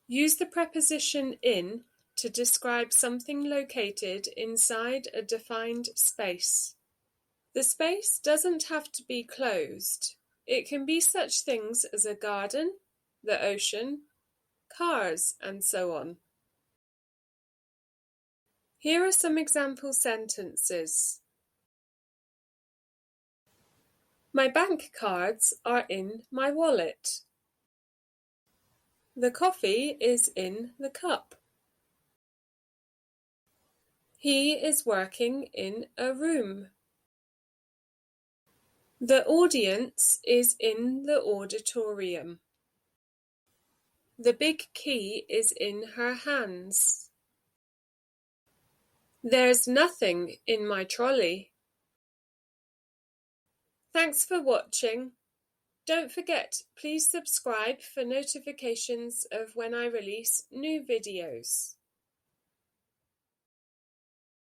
Use the preposition in to describe something located inside a defined space. The space doesn't have to be closed. It can be such things as a garden, the ocean, cars, and so on. Here are some example sentences. My bank cards are in my wallet. The coffee is in the cup. He is working in a room. The audience is in the auditorium. The big key is in her hands. There's nothing in my trolley. Thanks for watching. Don't forget, please subscribe for notifications of when I release new videos.